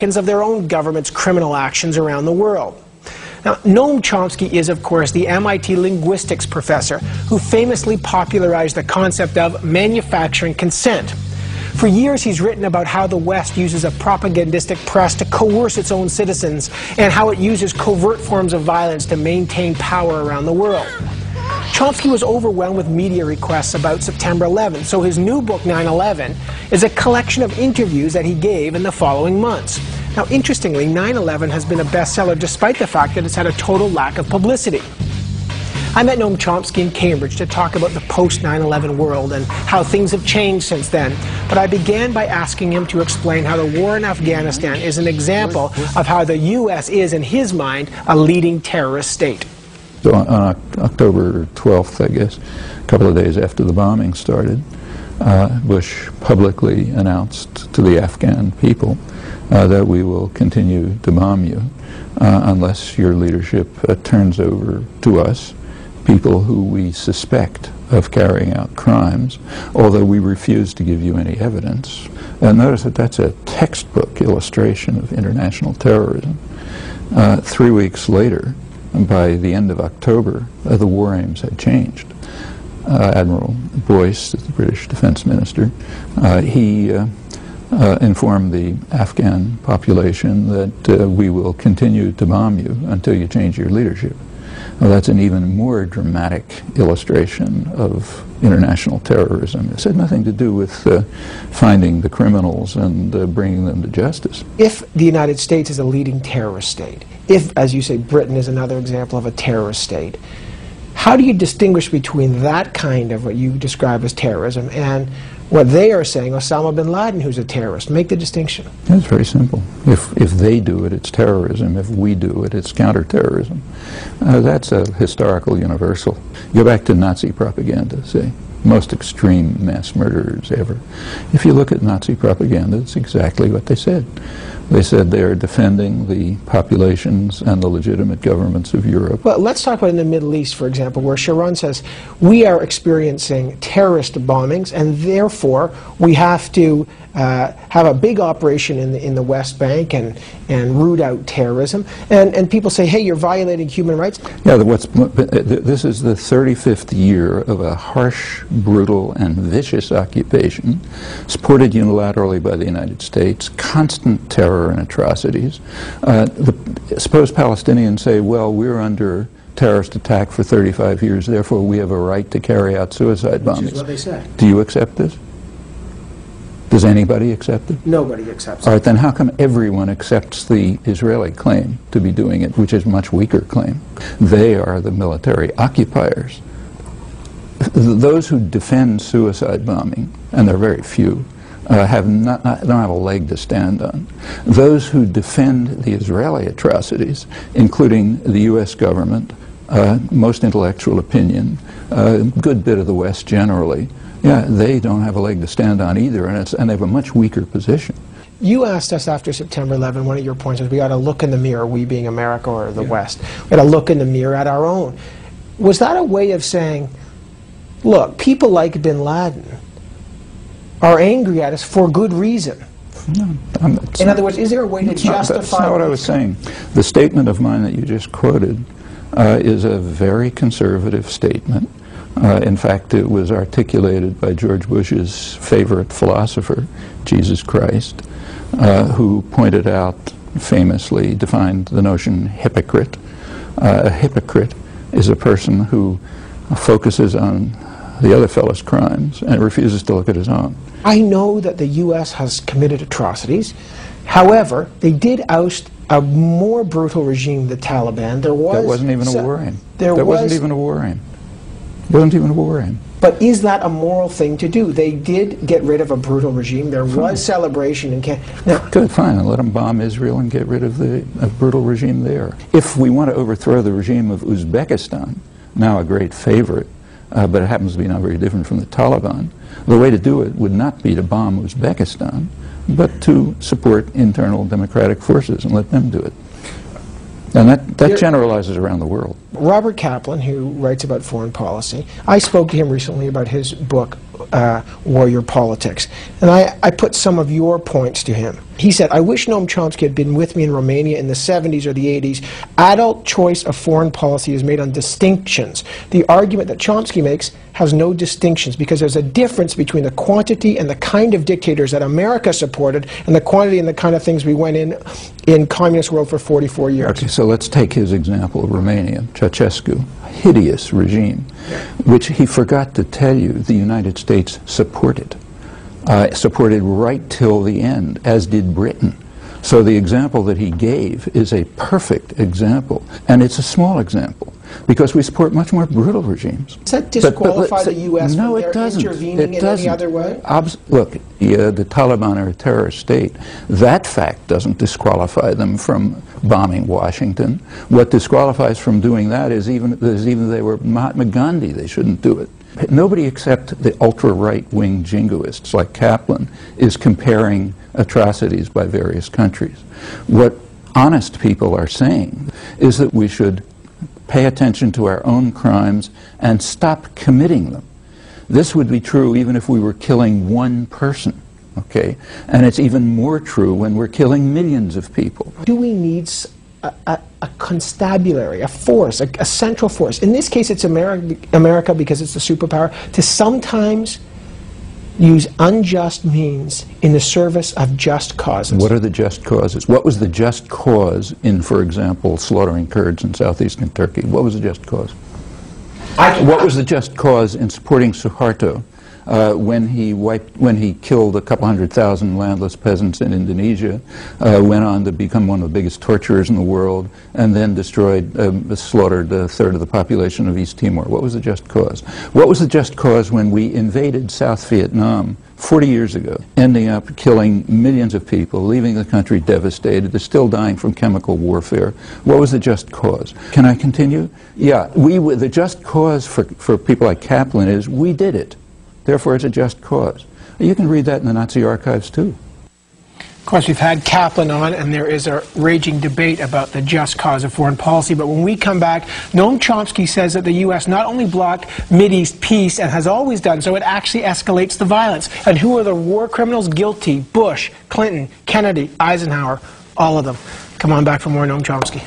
Americans of their own government's criminal actions around the world. Now, Noam Chomsky is, of course, the MIT linguistics professor who famously popularized the concept of manufacturing consent. For years, he's written about how the West uses a propagandistic press to coerce its own citizens and how it uses covert forms of violence to maintain power around the world. Chomsky was overwhelmed with media requests about September 11th, so his new book, 9/11, is a collection of interviews that he gave in the following months. Now, interestingly, 9/11 has been a bestseller despite the fact that it's had a total lack of publicity. I met Noam Chomsky in Cambridge to talk about the post-9/11 world and how things have changed since then. But I began by asking him to explain how the war in Afghanistan is an example of how the U.S. is, in his mind, a leading terrorist state. So on October 12th, I guess, a couple of days after the bombing started, Bush publicly announced to the Afghan people that we will continue to bomb you unless your leadership turns over to us people who we suspect of carrying out crimes, although we refuse to give you any evidence. Notice that that's a textbook illustration of international terrorism. 3 weeks later, by the end of October, the war aims had changed. Admiral Boyce, the British defense minister, he informed the Afghan population that we will continue to bomb you until you change your leadership. Well, that's an even more dramatic illustration of international terrorism. It had nothing to do with finding the criminals and bringing them to justice. If the United States is a leading terrorist state, if, as you say, Britain is another example of a terrorist state, how do you distinguish between that kind of what you describe as terrorism and what they are saying, Osama bin Laden, who's a terrorist? Make the distinction. It's very simple. If they do it, it's terrorism. If we do it, it's counterterrorism. That's a historical universal. Go back to Nazi propaganda, say. Most extreme mass murderers ever. If you look at Nazi propaganda, it's exactly what they said. They said they are defending the populations and the legitimate governments of Europe. Well, let's talk about in the Middle East, for example, where Sharon says, we are experiencing terrorist bombings, and therefore we have to have a big operation in the West Bank and root out terrorism. And people say, hey, you're violating human rights. Yeah, this is the 35th year of a harsh, brutal, and vicious occupation, supported unilaterally by the United States, constant terror and atrocities. Suppose Palestinians say, well, we're under terrorist attack for 35 years, therefore we have a right to carry out suicide bombings. Which is what they say. Do you accept this? Does anybody accept it? Nobody accepts it. All right, then how come everyone accepts the Israeli claim to be doing it, which is a much weaker claim? They are the military occupiers. Those who defend suicide bombing, and there are very few, don't have a leg to stand on. Those who defend the Israeli atrocities, including the U.S. government, most intellectual opinion, a good bit of the West generally, yeah, they don't have a leg to stand on either, and they have a much weaker position. You asked us after September 11, one of your points was we ought to look in the mirror, we being America or the West, we ought to look in the mirror at our own. Was that a way of saying, look, people like bin Laden are angry at us for good reason? No, in other words, is there a way to justify... That's not what I was saying. The statement of mine that you just quoted is a very conservative statement. In fact, it was articulated by George Bush's favorite philosopher, Jesus Christ, who pointed out, famously defined the notion hypocrite. A hypocrite is a person who focuses on the other fellow's crimes and refuses to look at his own. I know that the U.S. has committed atrocities. However, they did oust a more brutal regime, the Taliban. There was... That wasn't even a war aim. There wasn't even a war aim. Wasn't even a war aim. But is that a moral thing to do? They did get rid of a brutal regime. There was celebration in Canada. Good, fine, and let them bomb Israel and get rid of the brutal regime there. If we want to overthrow the regime of Uzbekistan, now a great favorite, but it happens to be not very different from the Taliban, the way to do it would not be to bomb Uzbekistan, but to support internal democratic forces and let them do it. And that generalizes around the world. Robert Kaplan, who writes about foreign policy, I spoke to him recently about his book, warrior politics. And I put some of your points to him. He said, I wish Noam Chomsky had been with me in Romania in the 70s or the 80s. Adult choice of foreign policy is made on distinctions. The argument that Chomsky makes has no distinctions because there's a difference between the quantity and the kind of dictators that America supported and the quantity and the kind of things we went in communist world for 44 years. Okay, so let's take his example of Romania, Ceausescu, hideous regime, which he forgot to tell you the United States supported. Supported right till the end, as did Britain. So the example that he gave is a perfect example, and it's a small example, because we support much more brutal regimes. Does that disqualify the U.S. No, from it their doesn't. intervening in any other way? Look, the Taliban are a terrorist state. That fact doesn't disqualify them from bombing Washington. What disqualifies from doing that is even if they were Mahatma Gandhi, they shouldn't do it. Nobody except the ultra-right-wing jingoists like Kaplan is comparing atrocities by various countries. What honest people are saying is that we should pay attention to our own crimes and stop committing them. This would be true even if we were killing one person, okay? And it's even more true when we're killing millions of people. Do we need a constabulary, a force, a central force? In this case, it's America because it's a superpower, to sometimes use unjust means in the service of just causes. What are the just causes? What was the just cause in, for example, slaughtering Kurds in southeastern Turkey? What was the just cause? What was the just cause in supporting Suharto when he killed a couple 100,000 landless peasants in Indonesia, went on to become one of the biggest torturers in the world, and then slaughtered a third of the population of East Timor? What was the just cause? What was the just cause when we invaded South Vietnam 40 years ago, ending up killing millions of people, leaving the country devastated? They're still dying from chemical warfare. What was the just cause? Can I continue? Yeah, the just cause for people like Kaplan is we did it. Therefore, it's a just cause. You can read that in the Nazi archives, too. Of course, we've had Kaplan on, and there is a raging debate about the just cause of foreign policy. But when we come back, Noam Chomsky says that the U.S. not only blocked Mideast peace and has always done so, it actually escalates the violence. And who are the war criminals guilty? Bush, Clinton, Kennedy, Eisenhower, all of them. Come on back for more Noam Chomsky.